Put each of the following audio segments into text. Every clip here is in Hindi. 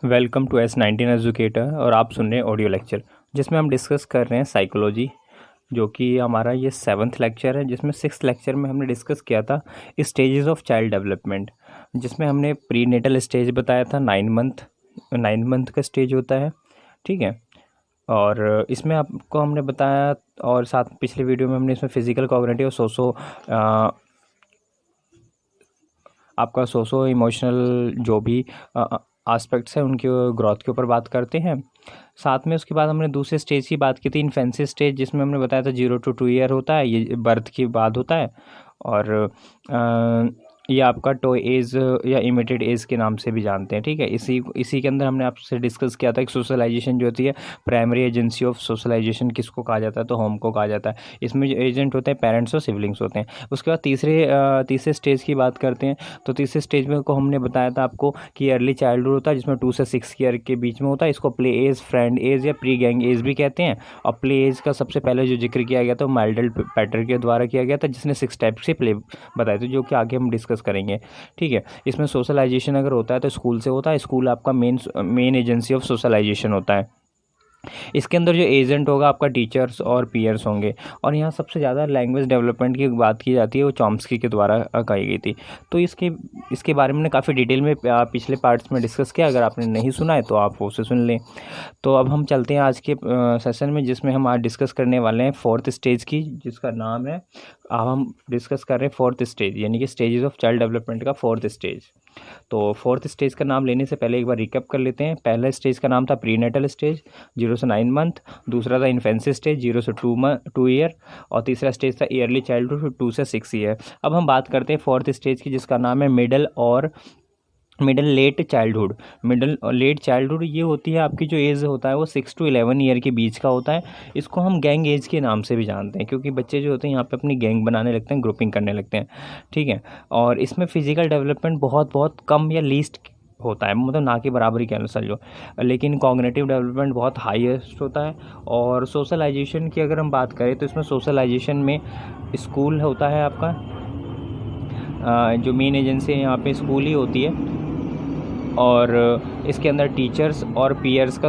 वेलकम टू S19 एजुकेटर और आप सुन रहे हैं ऑडियो लेक्चर जिसमें हम डिस्कस कर रहे हैं साइकोलॉजी, जो कि हमारा ये 7th लेक्चर है। जिसमें 6th लेक्चर में हमने डिस्कस किया था स्टेजेस ऑफ चाइल्ड डेवलपमेंट, जिसमें हमने प्री नेटल स्टेज बताया था। 9 मंथ का स्टेज होता है, ठीक है। और इसमें आपको हमने बताया, और साथ पिछले वीडियो में हमने इसमें फिजिकल, कॉग्निटिव, आपका सोशो इमोशनल जो भी एस्पेक्ट्स हैं उनके ग्रोथ के ऊपर बात करते हैं। साथ में उसके बाद हमने दूसरे स्टेज की बात की थी, इन्फेंसी स्टेज, जिसमें हमने बताया था 0 to 2 ईयर होता है, ये बर्थ के बाद होता है। और ये आपका टॉय एज या इमिटेड एज के नाम से भी जानते हैं, ठीक है। इसी के अंदर हमने आपसे डिस्कस किया था कि सोशलाइजेशन जो होती है, प्राइमरी एजेंसी ऑफ सोशलाइजेशन किसको कहा जाता है, तो होम को कहा जाता है। इसमें जो एजेंट होते हैं पेरेंट्स और सिबलिंग्स होते हैं। उसके बाद तीसरे स्टेज की बात करते हैं। तो तीसरे स्टेज में को हमने बताया था आपको कि अर्ली चाइल्डहुड होता है, जिसमें 2 से 6 ईयर के बीच में होता है। इसको प्ले एज, फ्रेंड एज या प्री गैंग एज भी कहते हैं। और प्ले एज का सबसे पहले जो जिक्र किया गया था माइल्डल पैटर के द्वारा किया गया था, जिसने 6 टाइप से प्ले बताए थे, जो कि आगे हम डिस्कस करेंगे, ठीक है। इसमें सोशलाइजेशन अगर होता है तो स्कूल से होता है। स्कूल आपका मेन एजेंसी ऑफ सोशलाइजेशन होता है। इसके अंदर जो एजेंट होगा आपका टीचर्स और पीयर्स होंगे। और यहाँ सबसे ज़्यादा लैंग्वेज डेवलपमेंट की बात की जाती है, वो चॉम्स्की के द्वारा कही गई थी। तो इसके बारे में काफ़ी डिटेल में पिछले पार्ट्स में डिस्कस किया। अगर आपने नहीं सुना है तो आप उसे सुन लें। तो अब हम चलते हैं आज के सेशन में, जिसमें हम आज डिस्कस करने वाले हैं 4th स्टेज की, जिसका नाम है, अब हम डिस्कस कर रहे हैं 4th स्टेज, यानी कि स्टेजेस ऑफ चाइल्ड डेवलपमेंट का 4th स्टेज। तो 4th स्टेज का नाम लेने से पहले एक बार रिकैप कर लेते हैं। पहला स्टेज का नाम था प्रीनेटल स्टेज, 0 से 9 मंथ। दूसरा था इन्फेंसी स्टेज, 0 से 2 ईयर। और तीसरा स्टेज था ईयरली चाइल्डहुड, 2 से 6 ईयर। अब हम बात करते हैं 4th स्टेज की, जिसका नाम है मिडल लेट चाइल्डहुड। मिडल और लेट चाइल्डहुड ये होती है आपकी जो एज होता है वो 6 to 11 ईयर के बीच का होता है। इसको हम गैंग एज के नाम से भी जानते हैं, क्योंकि बच्चे जो होते हैं यहाँ पे अपनी गैंग बनाने लगते हैं, ग्रुपिंग करने लगते हैं, ठीक है। और इसमें फिजिकल डेवलपमेंट बहुत बहुत कम या लीस्ट होता है, मतलब ना के बराबरी के अनुसार जो, लेकिन कॉग्निटिव डेवलपमेंट बहुत हाईएस्ट होता है। और सोशलाइजेशन की अगर हम बात करें तो इसमें सोशलाइजेशन में स्कूल होता है आपका, जो मेन एजेंसी है यहाँ पे स्कूल ही होती है। और इसके अंदर टीचर्स और पीयर्स का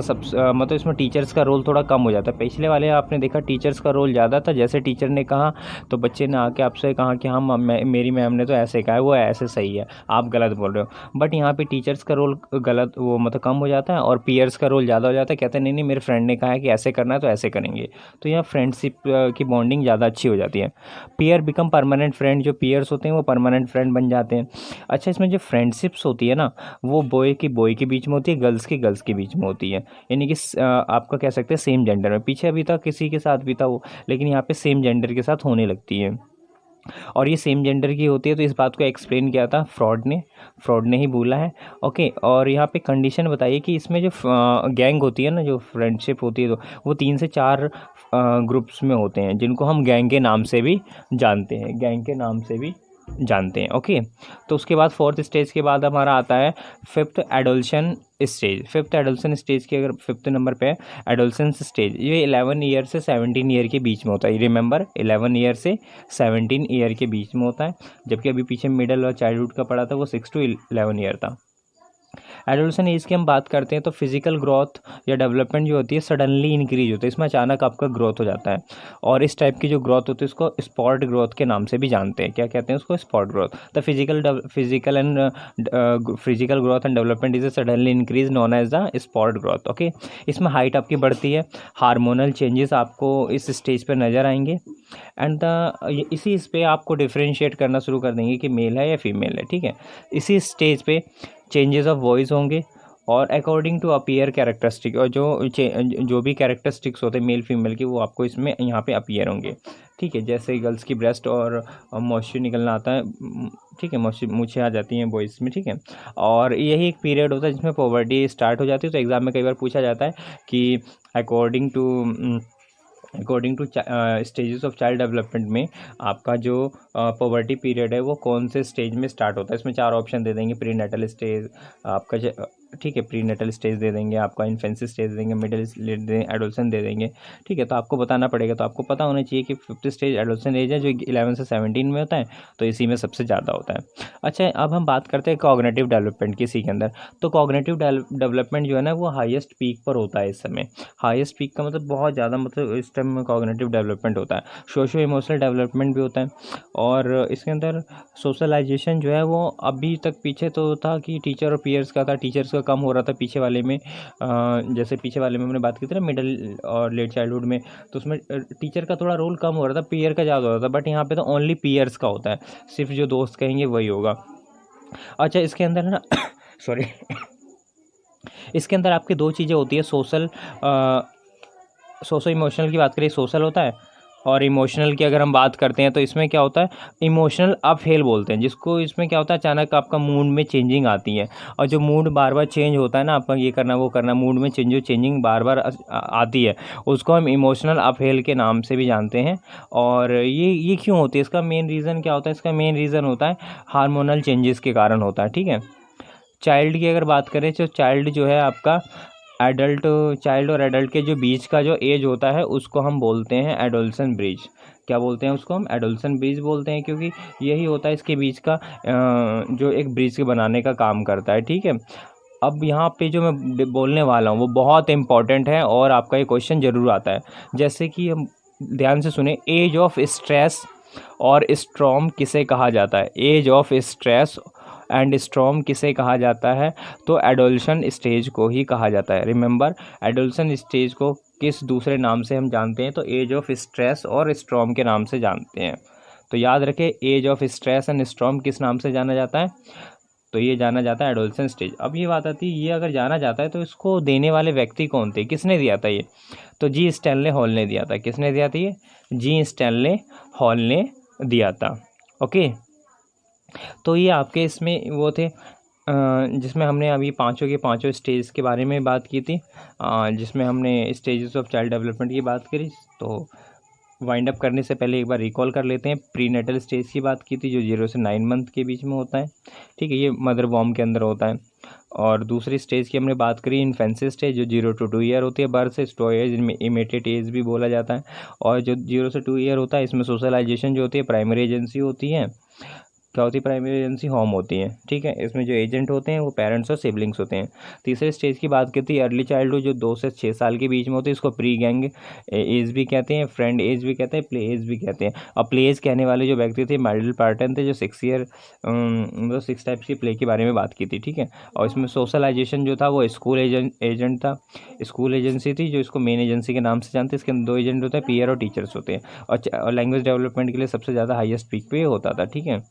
मतलब इसमें टीचर्स का रोल थोड़ा कम हो जाता है। पिछले वाले आपने देखा टीचर्स का रोल ज़्यादा था, जैसे टीचर ने कहा तो बच्चे ने आके आपसे कहा कि हाँ मेरी मैम ने तो ऐसे कहा है, वो ऐसे सही है, आप गलत बोल रहे हो। बट यहाँ पे टीचर्स का रोल गलत वो मतलब कम हो जाता है, और पीयर्स का रोल ज़्यादा हो जाता है। कहते हैं नहीं मेरे फ्रेंड ने कहा है कि ऐसे करना है तो ऐसे करेंगे। तो यहाँ फ्रेंडशिप की बॉन्डिंग ज़्यादा अच्छी हो जाती है। पीयर बिकम परमानेंट फ्रेंड, जो पीयर्स होते हैं वो परमानेंट फ्रेंड बन जाते हैं। अच्छा, इसमें जो फ्रेंडशिप्स होती है ना, वो बॉय के बीच में होती है, गर्ल्स के बीच में होती है। यानी कि आपका कह सकते हैं सेम जेंडर में। पीछे अभी तक किसी के साथ भी था वो, लेकिन यहाँ पे सेम जेंडर के साथ होने लगती है। और ये सेम जेंडर की होती है। तो इस बात को एक्सप्लेन किया था फ्रॉड ने ही बोला है, ओके। और यहाँ पे कंडीशन बताइए कि इसमें जो गैंग होती है ना, जो फ्रेंडशिप होती है, तो वो 3 से 4 ग्रुप्स में होते हैं, जिनको हम गैंग के नाम से भी जानते हैं, ओके। तो उसके बाद 4th स्टेज के बाद हमारा आता है 5th एडोल्शन स्टेज। 5th एडोल्शन स्टेज की अगर 5th नंबर पे है एडोल्सेंस स्टेज, ये 11 ईयर से 17 ईयर के बीच में होता है। रिमेंबर 11 ईयर से 17 ईयर के बीच में होता है, जबकि अभी पीछे मिडल और चाइल्डहुड का पड़ा था वो 6 to 11 ईयर था। एडोल्सन एज की हम बात करते हैं तो फिजिकल ग्रोथ या डेवलपमेंट जो होती है सडनली इंक्रीज होती है, इसमें अचानक आपका ग्रोथ हो जाता है। और इस टाइप की जो ग्रोथ होती है उसको स्पॉट ग्रोथ के नाम से भी जानते हैं। क्या कहते हैं उसको? Spot growth. The physical growth and development is suddenly increase known as the spot growth, okay. इसमें हाइट आपकी बढ़ती है, हार्मोनल चेंजेस आपको इस स्टेज पर नज़र आएंगे। एंड इसी इस पे आपको डिफ्रेंशिएट करना शुरू कर देंगे कि मेल है या फीमेल है, ठीक है। इसी स्टेज पे चेंजेस ऑफ वॉइस होंगे, और अकॉर्डिंग टू अपीयर कैरेक्टरिस्टिक, और जो भी कैरेक्टरिस्टिक्स होते हैं मेल फीमेल के, वो आपको इसमें यहाँ पे अपीयर होंगे, ठीक है। जैसे गर्ल्स की ब्रेस्ट और मॉइस्चर निकलना आता है, ठीक है, मूछें आ जाती हैं बॉयज़ में, ठीक है। और यही एक पीरियड होता है जिसमें पॉवर्टी स्टार्ट हो जाती है। तो एग्ज़ाम में कई बार पूछा जाता है कि according two stages of child development में आपका जो पॉवर्टी पीरियड है वो कौन से स्टेज में स्टार्ट होता है। इसमें 4 ऑप्शन दे देंगे, प्री नेटल स्टेज, आपका ठीक है, प्री नेटल स्टेज दे देंगे, आपका इन्फेंसी स्टेज दे देंगे, मिडिल दे देंगे, एडोलसेंट दे देंगे, ठीक है। तो आपको बताना पड़ेगा, तो आपको पता होना चाहिए कि 5th स्टेज एडोलसेंट एज है जो 11 से 17 में होता है, तो इसी में सबसे ज़्यादा होता है। अच्छा, अब हम बात करते हैं कॉग्निटिव डेवलपमेंट की इसी के अंदर। तो कॉग्निटिव डेवलपमेंट जो है ना वो हाईएस्ट पीक पर होता है इस समय। हाईएस्ट पीक का मतलब बहुत ज़्यादा, मतलब इस टाइम में कॉग्निटिव डेवलपमेंट होता है। सोशो इमोशनल डेवलपमेंट भी होता है, और इसके अंदर सोशलाइजेशन जो है वो अभी तक पीछे तो था कि टीचर और पीयर्स का था, टीचर्स का कम हो रहा था पीछे वाले में। जैसे पीछे वाले में हमने बात की थी ना, मिडिल और लेट चाइल्डहुड में, तो उसमें टीचर का थोड़ा रोल कम हो रहा था, पीयर का ज़्यादा हो रहा था। बट यहाँ पे तो ओनली पीयर्स का होता है, सिर्फ जो दोस्त कहेंगे वही होगा। अच्छा, इसके अंदर ना सॉरी इसके अंदर आपकी दो चीज़ें होती है, सोशो इमोशनल की बात करें सोशल होता है, और इमोशनल की अगर हम बात करते हैं तो इसमें क्या होता है, इमोशनल अपहेल बोलते हैं जिसको। इसमें क्या होता है, अचानक आपका मूड में चेंजिंग आती है, और जो मूड बार बार चेंज होता है ना, आपका ये करना वो करना, मूड में चेंजिंग बार बार आती है, उसको हम इमोशनल अपहेल के नाम से भी जानते हैं। और ये क्यों होती है, इसका मेन रीज़न क्या होता है, इसका मेन रीज़न होता है हार्मोनल चेंजेस के कारण होता है, ठीक है। चाइल्ड की अगर बात करें तो चाइल्ड जो है आपका चाइल्ड और एडल्ट के जो बीच का जो एज होता है उसको हम बोलते हैं एडोलसेंट ब्रिज। क्या बोलते हैं उसको, हम एडोलसेंट ब्रिज बोलते हैं, क्योंकि यही होता है इसके बीच का जो एक ब्रिज के बनाने का काम करता है, ठीक है। अब यहाँ पे जो मैं बोलने वाला हूँ वो बहुत इंपॉर्टेंट है, और आपका ये क्वेश्चन ज़रूर आता है। जैसे कि हम ध्यान से सुने, एज ऑफ स्ट्रेस और स्ट्रॉम किसे कहा जाता है, age of stress and storm किसे कहा जाता है, तो एडोलशन स्टेज को ही कहा जाता है। रिमेंबर, एडोलशन स्टेज को किस दूसरे नाम से हम जानते हैं, तो एज ऑफ स्ट्रेस और स्ट्रॉम के नाम से जानते हैं। तो याद रखें, age of stress and storm किस नाम से जाना जाता है, तो ये जाना जाता है एडोलसेंट स्टेज। अब ये बात आती है, ये अगर जाना जाता है तो इसको देने वाले व्यक्ति कौन थे, किसने दिया था ये, तो जी स्टैनले हॉल ने दिया था। किसने दिया था ये, जी स्टैनले हॉल ने दिया था। ओके, तो ये आपके इसमें वो थे जिसमें हमने अभी पांचों के पांचों स्टेज के बारे में बात की थी, जिसमें हमने स्टेजेस ऑफ चाइल्ड डेवलपमेंट की बात करी। तो वाइंड अप करने से पहले एक बार रिकॉल कर लेते हैं। प्री नेटल स्टेज की बात की थी जो 0 से 9 मंथ के बीच में होता है, ठीक है, ये मदर वॉर्म के अंदर होता है। और दूसरी स्टेज की हमने बात करी इन्फेंसी स्टेज जो 0 to 2 ईयर होती है बर्थ से, स्टो एज इनमें इमीडिएट एज भी बोला जाता है। और जो 0 से 2 ईयर होता है इसमें सोशलाइजेशन जो होती है प्राइमरी एजेंसी होती है। क्या होती है, प्राइमरी एजेंसी होम होती है, ठीक है। इसमें जो एजेंट होते हैं वो पेरेंट्स और सिबलिंग्स होते हैं। तीसरे स्टेज की बात करती है अर्ली चाइल्डहुड जो 2 से 6 साल के बीच में होती है, इसको प्री गैंग एज भी कहते हैं, फ्रेंड एज भी कहते हैं, प्ले एज भी कहते हैं। और प्ले एज कहने वाले जो व्यक्ति थे माइडल पार्टन थे जो 6 ईयर मतलब 6 टाइप्स की प्ले के बारे में बात की थी, ठीक है। और इसमें सोशलाइजेशन जो था वो स्कूल एजेंट था, स्कूल एजेंसी थी जो इसको मेन एजेंसी के नाम से जानते हैं। इसके अंदर 2 एजेंट होते हैं, पीयर और टीचर्स होते हैं। और लैंग्वेज डेवलपमेंट के लिए सबसे ज़्यादा हाईएस्ट पीक पे होता था, ठीक है।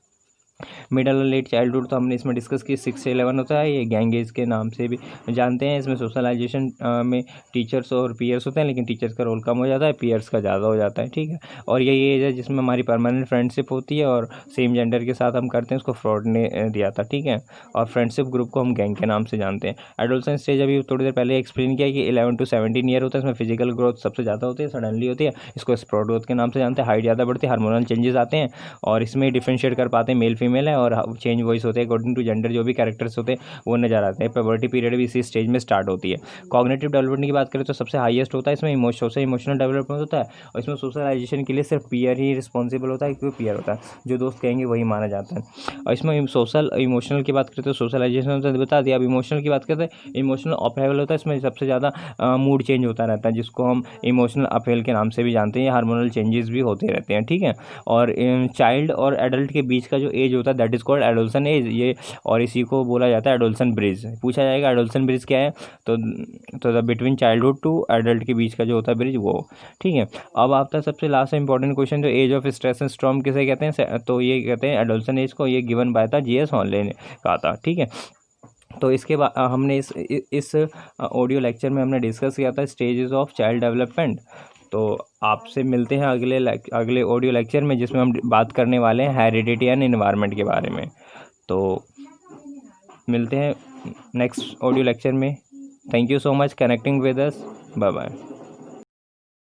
मिडल और लेट चाइल्डहुड तो हमने इसमें डिस्कस की, 6 से 11 होता है, ये गैंग एज के नाम से भी जानते हैं। इसमें सोशलाइजेशन में टीचर्स और पीयर्स होते हैं, लेकिन टीचर्स का रोल कम हो जाता है, पीयर्स का ज़्यादा हो जाता है, ठीक है। और यही एज है जिसमें हमारी परमानेंट फ्रेंडशिप होती है और सेम जेंडर के साथ हम करते हैं, उसको फ्रॉड ने दिया था, ठीक है। और फ्रेंडशिप ग्रुप को हम गैंग के नाम से जानते हैं। एडोलसेंट स्टेज अभी थोड़ी देर पहले एक्सप्लेन किया कि 11 to 17 ईयर होता है, इसमें फिजिकल ग्रोथ सबसे ज़्यादा होती है, सडनली होती है, इसको स्प्रॉड ग्रोथ के नाम से जानते हैं। हाइट ज़्यादा बढ़ती है, हार्मोनल चेंजेस आते हैं, और इसमें डिफ्रेंशिएट कर पाते हैं मेल फीमेल है, और चेंज वॉइस होते हैं अकॉर्डिंग टू जेंडर, जो भी कैरेक्टर्स होते हैं वो नजर आते हैं। प्यूबर्टी पीरियड भी इसी स्टेज में स्टार्ट होती है। कॉग्निटिव डेवलपमेंट की बात करें तो सबसे हाईएस्ट होता है इसमें सोशल इमोशनल डेवलपमेंट होता है, और इसमें सोशलाइजेशन के लिए सिर्फ पीयर ही रिस्पॉन्सिबल होता है, क्योंकि पीयर होता है, जो दोस्त कहेंगे वही माना जाता है। और इसमें सोशल इमोशनल की बात करें तो सोशलाइजेशन बता दिया। अब इमोशनल की बात करते हैं, इमोशनल अपहेवल होता है, इसमें सबसे ज़्यादा मूड चेंज होता रहता है, जिसको हम इमोशनल अपहेल के नाम से भी जानते हैं। हार्मोनल चेंजेस भी होते रहते हैं, ठीक है। और चाइल्ड और एडल्ट के बीच का जो एज होता है दैट इज कॉल्ड एडोलसन एज, ये और इसी को बोला जाता है एडोलसेंट ब्रिज। पूछा जाएगा एडोलसेंट ब्रिज क्या है, तो the between childhood to adult के बीच का जो होता है ब्रिज वो, ठीक है। अब आता है सबसे लास्ट इंपॉर्टेंट क्वेश्चन, जो age of stress and storm किसे कहते हैं, तो ये कहते हैं एडोलसेंट एज को, ये गिवन बाय था जीएस हॉर्नले ने कहा था, ठीक है। तो इसके बाद हमने इस ऑडियो लेक्चर में हमने डिस्कस किया था स्टेजेस ऑफ चाइल्ड डेवलपमेंट। तो आपसे मिलते हैं अगले ऑडियो लेक्चर में, जिसमें हम बात करने वाले हैं हेरिडिटी एंड एनवायरनमेंट के बारे में। तो मिलते हैं नेक्स्ट ऑडियो लेक्चर में। Thank you so much connecting with us, bye bye.